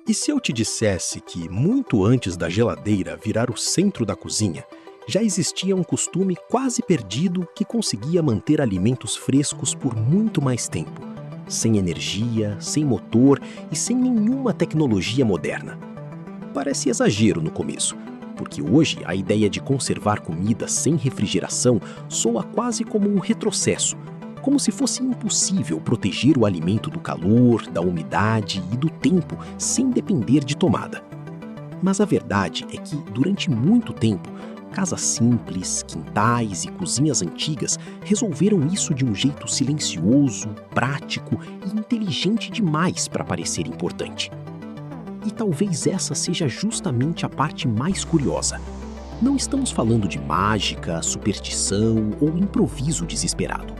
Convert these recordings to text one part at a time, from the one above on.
E se eu te dissesse que, muito antes da geladeira virar o centro da cozinha, já existia um costume quase perdido que conseguia manter alimentos frescos por muito mais tempo, sem energia, sem motor e sem nenhuma tecnologia moderna? Parece exagero no começo, porque hoje a ideia de conservar comida sem refrigeração soa quase como um retrocesso, como se fosse impossível proteger o alimento do calor, da umidade e do tempo sem depender de tomada. Mas a verdade é que, durante muito tempo, casas simples, quintais e cozinhas antigas resolveram isso de um jeito silencioso, prático e inteligente demais para parecer importante. E talvez essa seja justamente a parte mais curiosa. Não estamos falando de mágica, superstição ou improviso desesperado.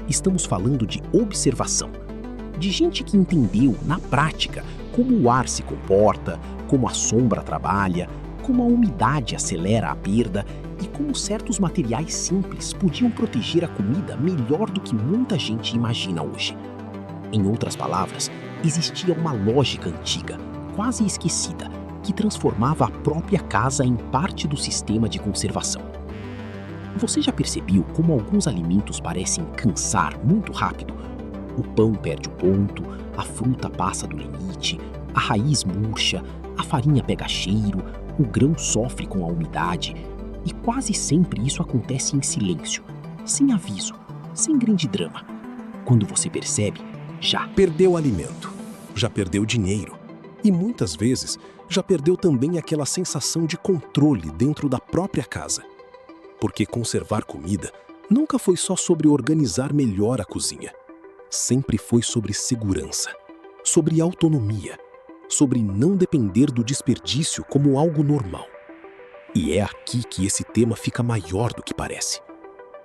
Estamos falando de observação, de gente que entendeu, na prática, como o ar se comporta, como a sombra trabalha, como a umidade acelera a perda e como certos materiais simples podiam proteger a comida melhor do que muita gente imagina hoje. Em outras palavras, existia uma lógica antiga, quase esquecida, que transformava a própria casa em parte do sistema de conservação. Você já percebeu como alguns alimentos parecem cansar muito rápido? O pão perde o ponto, a fruta passa do limite, a raiz murcha, a farinha pega cheiro, o grão sofre com a umidade, e quase sempre isso acontece em silêncio, sem aviso, sem grande drama. Quando você percebe, já perdeu alimento, já perdeu dinheiro e muitas vezes já perdeu também aquela sensação de controle dentro da própria casa. Porque conservar comida nunca foi só sobre organizar melhor a cozinha. Sempre foi sobre segurança, sobre autonomia, sobre não depender do desperdício como algo normal. E é aqui que esse tema fica maior do que parece.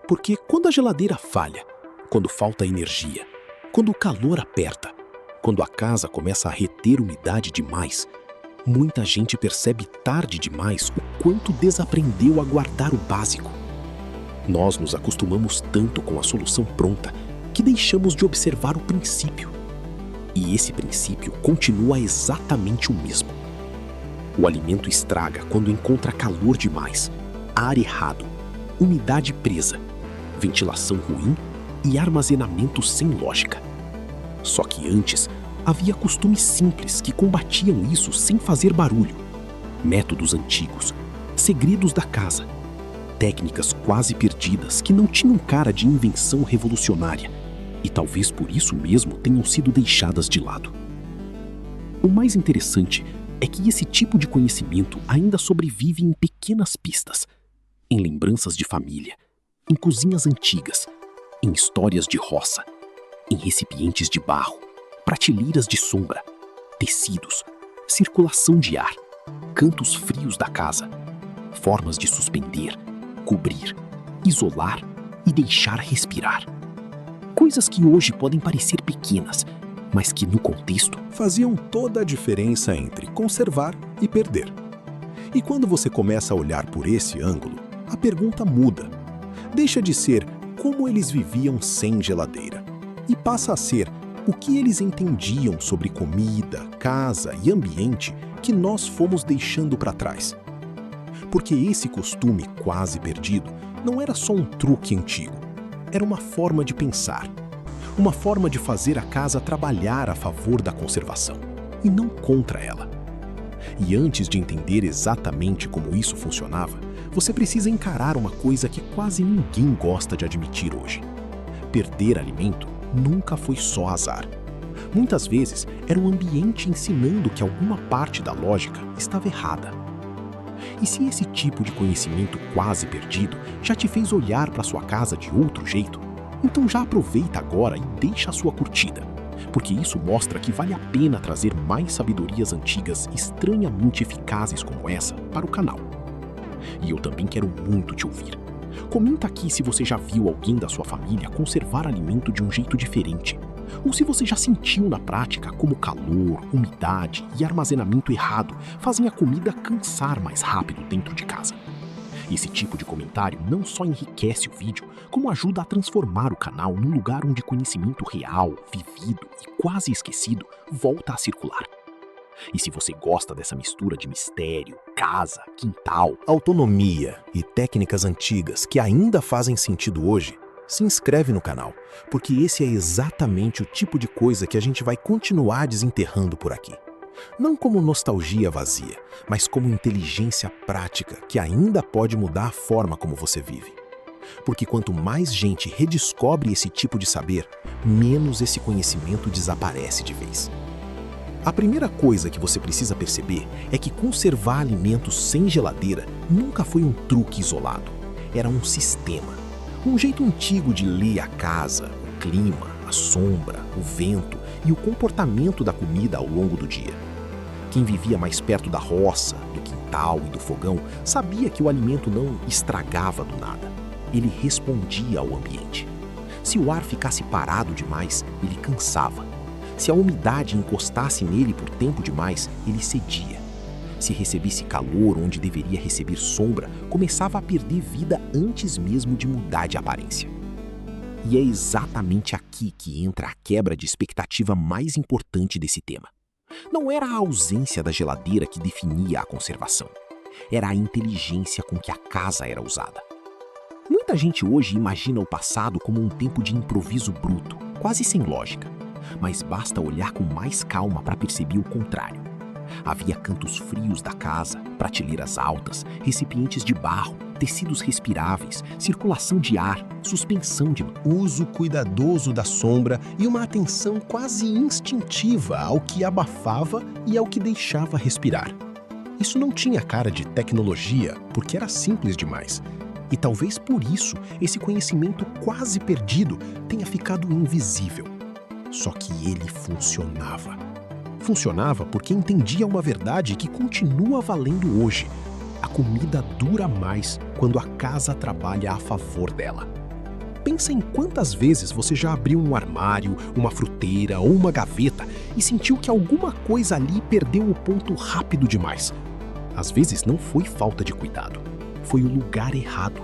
Porque quando a geladeira falha, quando falta energia, quando o calor aperta, quando a casa começa a reter umidade demais, muita gente percebe tarde demais o quanto desaprendeu a guardar o básico. Nós nos acostumamos tanto com a solução pronta que deixamos de observar o princípio. E esse princípio continua exatamente o mesmo. O alimento estraga quando encontra calor demais, ar errado, umidade presa, ventilação ruim e armazenamento sem lógica. Só que antes, havia costumes simples que combatiam isso sem fazer barulho. Métodos antigos, segredos da casa, técnicas quase perdidas que não tinham cara de invenção revolucionária e talvez por isso mesmo tenham sido deixadas de lado. O mais interessante é que esse tipo de conhecimento ainda sobrevive em pequenas pistas, em lembranças de família, em cozinhas antigas, em histórias de roça, em recipientes de barro, prateleiras de sombra, tecidos, circulação de ar, cantos frios da casa, formas de suspender, cobrir, isolar e deixar respirar. Coisas que hoje podem parecer pequenas, mas que no contexto faziam toda a diferença entre conservar e perder. E quando você começa a olhar por esse ângulo, a pergunta muda. Deixa de ser como eles viviam sem geladeira e passa a ser o que eles entendiam sobre comida, casa e ambiente que nós fomos deixando para trás. Porque esse costume quase perdido não era só um truque antigo, era uma forma de pensar, uma forma de fazer a casa trabalhar a favor da conservação e não contra ela. E antes de entender exatamente como isso funcionava, você precisa encarar uma coisa que quase ninguém gosta de admitir hoje. Perder alimento nunca foi só azar. Muitas vezes era o ambiente ensinando que alguma parte da lógica estava errada. E se esse tipo de conhecimento quase perdido já te fez olhar para sua casa de outro jeito, então já aproveita agora e deixa a sua curtida, porque isso mostra que vale a pena trazer mais sabedorias antigas estranhamente eficazes como essa para o canal. E eu também quero muito te ouvir. Comenta aqui se você já viu alguém da sua família conservar alimento de um jeito diferente, ou se você já sentiu na prática como calor, umidade e armazenamento errado fazem a comida cansar mais rápido dentro de casa. Esse tipo de comentário não só enriquece o vídeo, como ajuda a transformar o canal num lugar onde conhecimento real, vivido e quase esquecido volta a circular. E se você gosta dessa mistura de mistério, casa, quintal, autonomia e técnicas antigas que ainda fazem sentido hoje, se inscreve no canal, porque esse é exatamente o tipo de coisa que a gente vai continuar desenterrando por aqui. Não como nostalgia vazia, mas como inteligência prática que ainda pode mudar a forma como você vive. Porque quanto mais gente redescobre esse tipo de saber, menos esse conhecimento desaparece de vez. A primeira coisa que você precisa perceber é que conservar alimentos sem geladeira nunca foi um truque isolado. Era um sistema. Um jeito antigo de ler a casa, o clima, a sombra, o vento e o comportamento da comida ao longo do dia. Quem vivia mais perto da roça, do quintal e do fogão sabia que o alimento não estragava do nada. Ele respondia ao ambiente. Se o ar ficasse parado demais, ele cansava. Se a umidade encostasse nele por tempo demais, ele cedia. Se recebesse calor onde deveria receber sombra, começava a perder vida antes mesmo de mudar de aparência. E é exatamente aqui que entra a quebra de expectativa mais importante desse tema. Não era a ausência da geladeira que definia a conservação. Era a inteligência com que a casa era usada. Muita gente hoje imagina o passado como um tempo de improviso bruto, quase sem lógica. Mas basta olhar com mais calma para perceber o contrário. Havia cantos frios da casa, prateleiras altas, recipientes de barro, tecidos respiráveis, circulação de ar, suspensão de Uso cuidadoso da sombra e uma atenção quase instintiva ao que abafava e ao que deixava respirar. Isso não tinha cara de tecnologia, porque era simples demais. E talvez por isso esse conhecimento quase perdido tenha ficado invisível. Só que ele funcionava. Funcionava porque entendia uma verdade que continua valendo hoje. A comida dura mais quando a casa trabalha a favor dela. Pensa em quantas vezes você já abriu um armário, uma fruteira ou uma gaveta e sentiu que alguma coisa ali perdeu o ponto rápido demais. Às vezes não foi falta de cuidado, foi o lugar errado,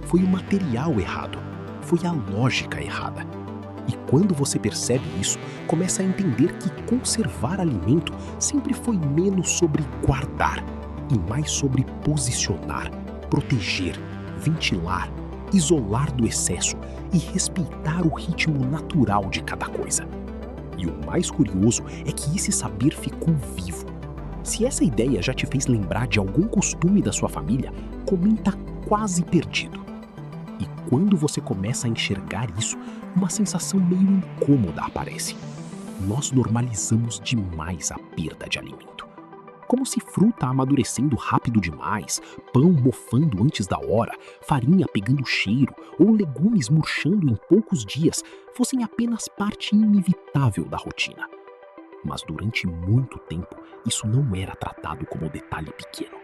foi o material errado, foi a lógica errada. E quando você percebe isso, começa a entender que conservar alimento sempre foi menos sobre guardar e mais sobre posicionar, proteger, ventilar, isolar do excesso e respeitar o ritmo natural de cada coisa. E o mais curioso é que esse saber ficou vivo. Se essa ideia já te fez lembrar de algum costume da sua família, comenta quase perdido. E quando você começa a enxergar isso, uma sensação meio incômoda aparece. Nós normalizamos demais a perda de alimento. Como se fruta amadurecendo rápido demais, pão mofando antes da hora, farinha pegando cheiro ou legumes murchando em poucos dias fossem apenas parte inevitável da rotina. Mas durante muito tempo, isso não era tratado como detalhe pequeno.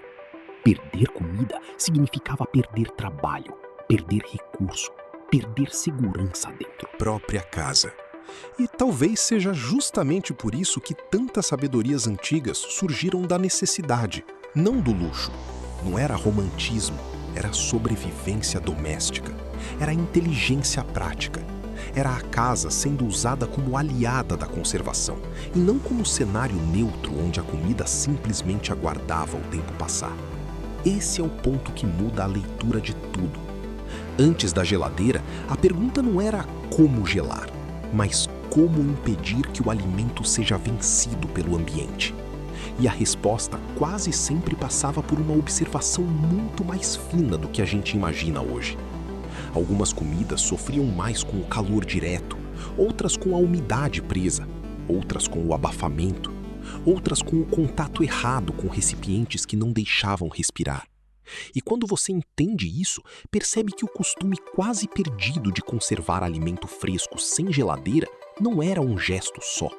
Perder comida significava perder trabalho, perder recurso, perder segurança dentro da Própria casa. E talvez seja justamente por isso que tantas sabedorias antigas surgiram da necessidade, não do luxo. Não era romantismo, era sobrevivência doméstica, era inteligência prática. Era a casa sendo usada como aliada da conservação e não como cenário neutro onde a comida simplesmente aguardava o tempo passar. Esse é o ponto que muda a leitura de tudo. Antes da geladeira, a pergunta não era como gelar, mas como impedir que o alimento seja vencido pelo ambiente. E a resposta quase sempre passava por uma observação muito mais fina do que a gente imagina hoje. Algumas comidas sofriam mais com o calor direto, outras com a umidade presa, outras com o abafamento, outras com o contato errado com recipientes que não deixavam respirar. E quando você entende isso, percebe que o costume quase perdido de conservar alimento fresco sem geladeira não era um gesto só.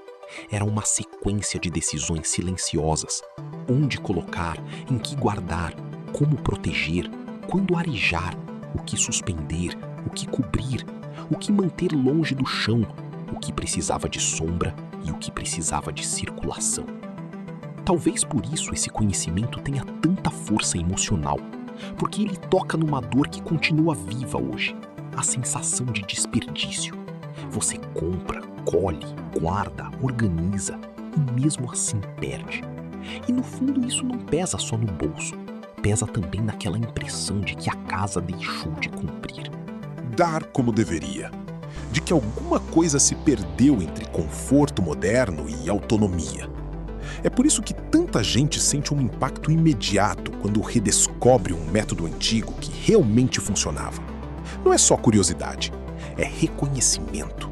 Era uma sequência de decisões silenciosas. Onde colocar, em que guardar, como proteger, quando arejar, o que suspender, o que cobrir, o que manter longe do chão, o que precisava de sombra e o que precisava de circulação. Talvez por isso esse conhecimento tenha tanta força emocional, porque ele toca numa dor que continua viva hoje, a sensação de desperdício. Você compra, colhe, guarda, organiza e mesmo assim perde. E no fundo isso não pesa só no bolso, pesa também naquela impressão de que a casa deixou de cumprir. Dar como deveria. De que alguma coisa se perdeu entre conforto moderno e autonomia. É por isso que tanta gente sente um impacto imediato quando redescobre um método antigo que realmente funcionava. Não é só curiosidade, é reconhecimento.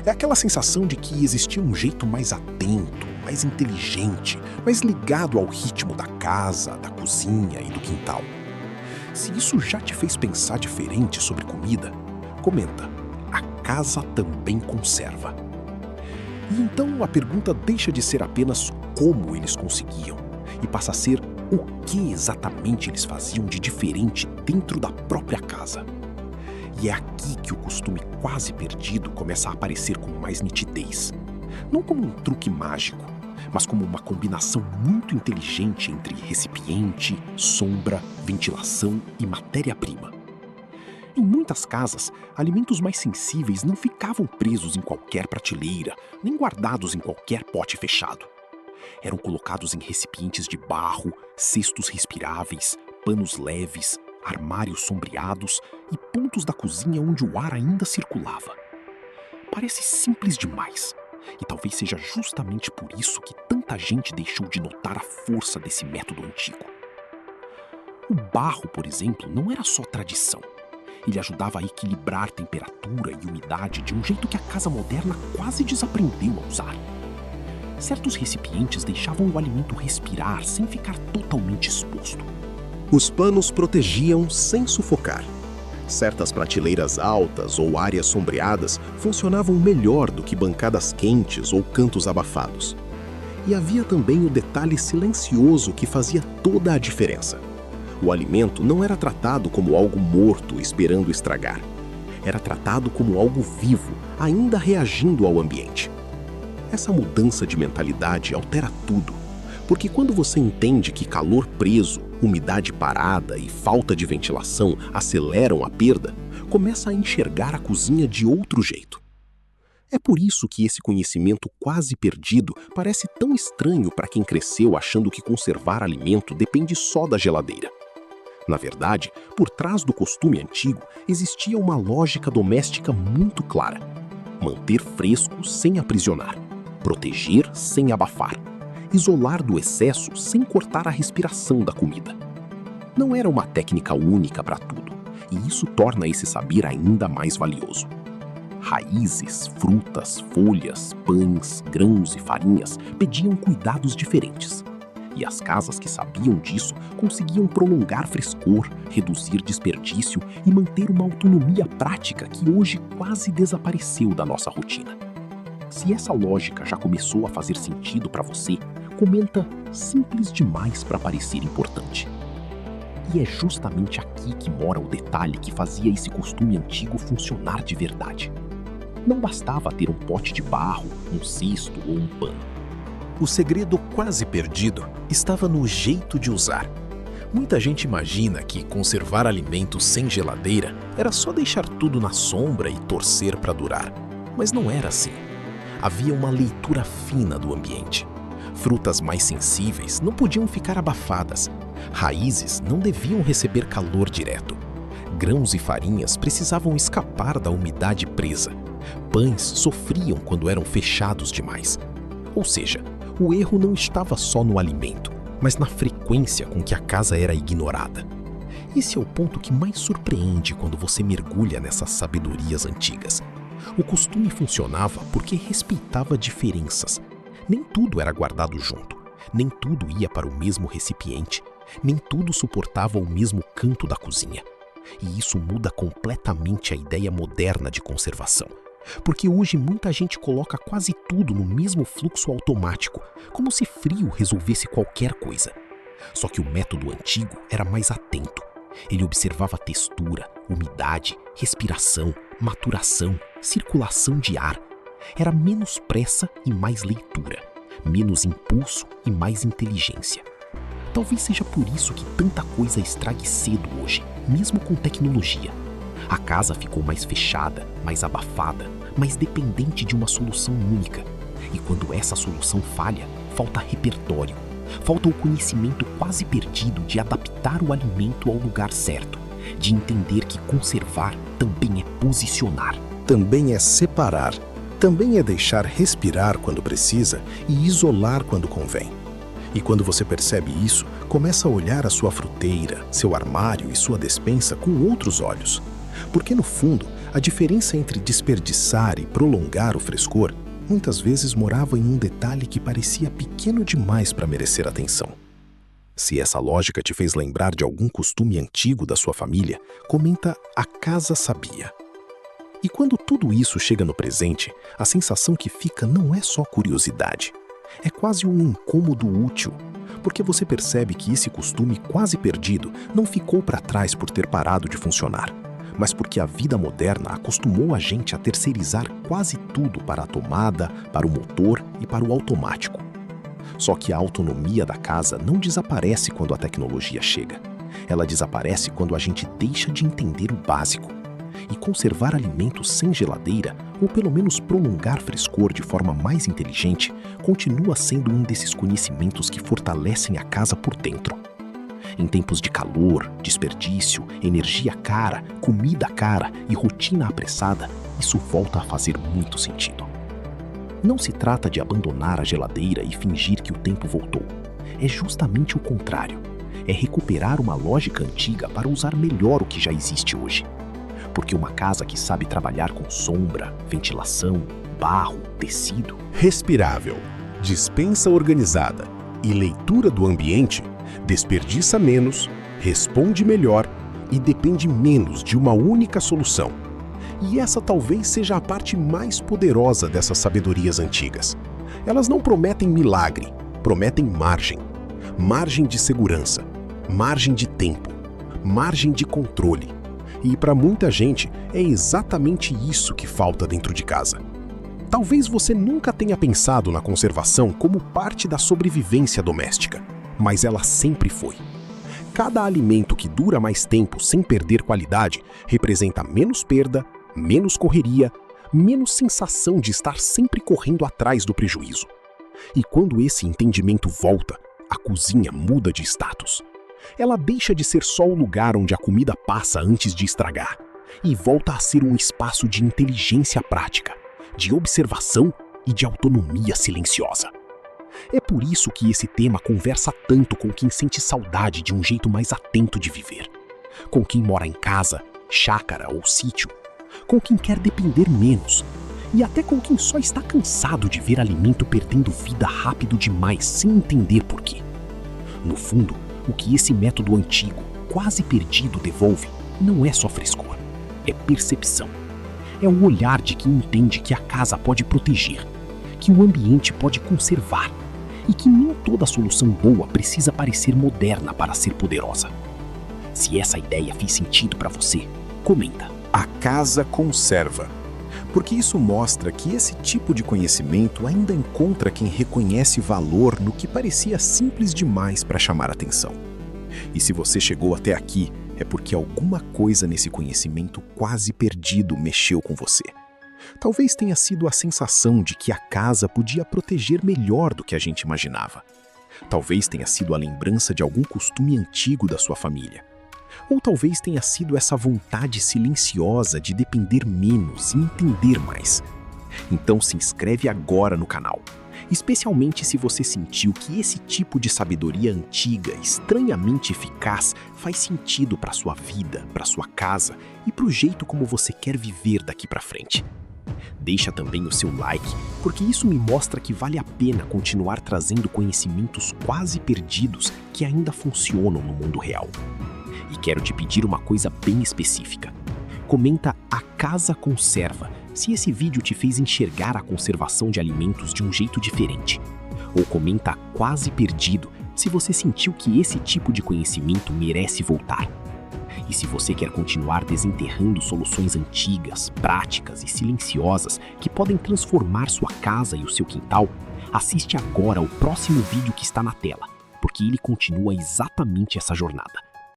É aquela sensação de que existia um jeito mais atento, mais inteligente, mais ligado ao ritmo da casa, da cozinha e do quintal. Se isso já te fez pensar diferente sobre comida, comenta. A casa também conserva. E então a pergunta deixa de ser apenas como eles conseguiam e passa a ser o que exatamente eles faziam de diferente dentro da própria casa. E é aqui que o costume quase perdido começa a aparecer com mais nitidez. Não como um truque mágico, mas como uma combinação muito inteligente entre recipiente, sombra, ventilação e matéria-prima. Em muitas casas, alimentos mais sensíveis não ficavam presos em qualquer prateleira, nem guardados em qualquer pote fechado. Eram colocados em recipientes de barro, cestos respiráveis, panos leves, armários sombreados e pontos da cozinha onde o ar ainda circulava. Parece simples demais, e talvez seja justamente por isso que tanta gente deixou de notar a força desse método antigo. O barro, por exemplo, não era só tradição. Ele ajudava a equilibrar temperatura e umidade de um jeito que a casa moderna quase desaprendeu a usar. Certos recipientes deixavam o alimento respirar sem ficar totalmente exposto. Os panos protegiam sem sufocar. Certas prateleiras altas ou áreas sombreadas funcionavam melhor do que bancadas quentes ou cantos abafados. E havia também o detalhe silencioso que fazia toda a diferença. O alimento não era tratado como algo morto esperando estragar. Era tratado como algo vivo, ainda reagindo ao ambiente. Essa mudança de mentalidade altera tudo, porque quando você entende que calor preso, umidade parada e falta de ventilação aceleram a perda, começa a enxergar a cozinha de outro jeito. É por isso que esse conhecimento quase perdido parece tão estranho para quem cresceu achando que conservar alimento depende só da geladeira. Na verdade, por trás do costume antigo existia uma lógica doméstica muito clara: manter fresco sem aprisionar, proteger sem abafar, isolar do excesso sem cortar a respiração da comida. Não era uma técnica única para tudo, e isso torna esse saber ainda mais valioso. Raízes, frutas, folhas, pães, grãos e farinhas pediam cuidados diferentes. E as casas que sabiam disso conseguiam prolongar frescor, reduzir desperdício e manter uma autonomia prática que hoje quase desapareceu da nossa rotina. Se essa lógica já começou a fazer sentido para você, comenta simples demais para parecer importante. E é justamente aqui que mora o detalhe que fazia esse costume antigo funcionar de verdade. Não bastava ter um pote de barro, um cesto ou um pano. O segredo quase perdido estava no jeito de usar. Muita gente imagina que conservar alimentos sem geladeira era só deixar tudo na sombra e torcer para durar. Mas não era assim. Havia uma leitura fina do ambiente. Frutas mais sensíveis não podiam ficar abafadas. Raízes não deviam receber calor direto. Grãos e farinhas precisavam escapar da umidade presa. Pães sofriam quando eram fechados demais. Ou seja, o erro não estava só no alimento, mas na frequência com que a casa era ignorada. Esse é o ponto que mais surpreende quando você mergulha nessas sabedorias antigas. O costume funcionava porque respeitava diferenças. Nem tudo era guardado junto, nem tudo ia para o mesmo recipiente, nem tudo suportava o mesmo canto da cozinha. E isso muda completamente a ideia moderna de conservação. Porque hoje muita gente coloca quase tudo no mesmo fluxo automático, como se frio resolvesse qualquer coisa. Só que o método antigo era mais atento. Ele observava textura, umidade, respiração, maturação, circulação de ar. Era menos pressa e mais leitura, menos impulso e mais inteligência. Talvez seja por isso que tanta coisa estrague cedo hoje, mesmo com tecnologia. A casa ficou mais fechada, mais abafada, mais dependente de uma solução única. E quando essa solução falha, falta repertório, Falta o conhecimento quase perdido de adaptar o alimento ao lugar certo, de entender que conservar também é posicionar. Também é separar, também é deixar respirar quando precisa e isolar quando convém. E quando você percebe isso, começa a olhar a sua fruteira, seu armário e sua despensa com outros olhos. Porque no fundo, a diferença entre desperdiçar e prolongar o frescor muitas vezes morava em um detalhe que parecia pequeno demais para merecer atenção. Se essa lógica te fez lembrar de algum costume antigo da sua família, comenta "a casa sabia". E quando tudo isso chega no presente, a sensação que fica não é só curiosidade. É quase um incômodo útil, porque você percebe que esse costume quase perdido não ficou para trás por ter parado de funcionar, mas porque a vida moderna acostumou a gente a terceirizar quase tudo para a tomada, para o motor e para o automático. Só que a autonomia da casa não desaparece quando a tecnologia chega. Ela desaparece quando a gente deixa de entender o básico. E conservar alimentos sem geladeira, ou pelo menos prolongar frescor de forma mais inteligente, continua sendo um desses conhecimentos que fortalecem a casa por dentro. Em tempos de calor, desperdício, energia cara, comida cara e rotina apressada, isso volta a fazer muito sentido. Não se trata de abandonar a geladeira e fingir que o tempo voltou. É justamente o contrário. É recuperar uma lógica antiga para usar melhor o que já existe hoje. Porque uma casa que sabe trabalhar com sombra, ventilação, barro, tecido, respirável, despensa organizada e leitura do ambiente, desperdiça menos, responde melhor e depende menos de uma única solução. E essa talvez seja a parte mais poderosa dessas sabedorias antigas. Elas não prometem milagre, prometem margem. Margem de segurança, margem de tempo, margem de controle. E para muita gente, é exatamente isso que falta dentro de casa. Talvez você nunca tenha pensado na conservação como parte da sobrevivência doméstica, mas ela sempre foi. Cada alimento que dura mais tempo sem perder qualidade representa menos perda, menos correria, menos sensação de estar sempre correndo atrás do prejuízo. E quando esse entendimento volta, a cozinha muda de status. Ela deixa de ser só o lugar onde a comida passa antes de estragar e volta a ser um espaço de inteligência prática, de observação e de autonomia silenciosa. É por isso que esse tema conversa tanto com quem sente saudade de um jeito mais atento de viver, com quem mora em casa, chácara ou sítio, com quem quer depender menos e até com quem só está cansado de ver alimento perdendo vida rápido demais sem entender por quê. No fundo, o que esse método antigo, quase perdido, devolve não é só frescor, é percepção. É o olhar de quem entende que a casa pode proteger, que o ambiente pode conservar e que nem toda solução boa precisa parecer moderna para ser poderosa. Se essa ideia fez sentido para você, comenta. A casa conserva. Porque isso mostra que esse tipo de conhecimento ainda encontra quem reconhece valor no que parecia simples demais para chamar atenção. E se você chegou até aqui, é porque alguma coisa nesse conhecimento quase perdido mexeu com você. Talvez tenha sido a sensação de que a casa podia proteger melhor do que a gente imaginava. Talvez tenha sido a lembrança de algum costume antigo da sua família. Ou talvez tenha sido essa vontade silenciosa de depender menos e entender mais. Então se inscreve agora no canal, especialmente se você sentiu que esse tipo de sabedoria antiga, estranhamente eficaz, faz sentido para sua vida, para sua casa e para o jeito como você quer viver daqui para frente. Deixa também o seu like, porque isso me mostra que vale a pena continuar trazendo conhecimentos quase perdidos que ainda funcionam no mundo real. E quero te pedir uma coisa bem específica. Comenta "a casa conserva" se esse vídeo te fez enxergar a conservação de alimentos de um jeito diferente. Ou comenta "quase perdido" se você sentiu que esse tipo de conhecimento merece voltar. E se você quer continuar desenterrando soluções antigas, práticas e silenciosas que podem transformar sua casa e o seu quintal, assiste agora o próximo vídeo que está na tela, porque ele continua exatamente essa jornada.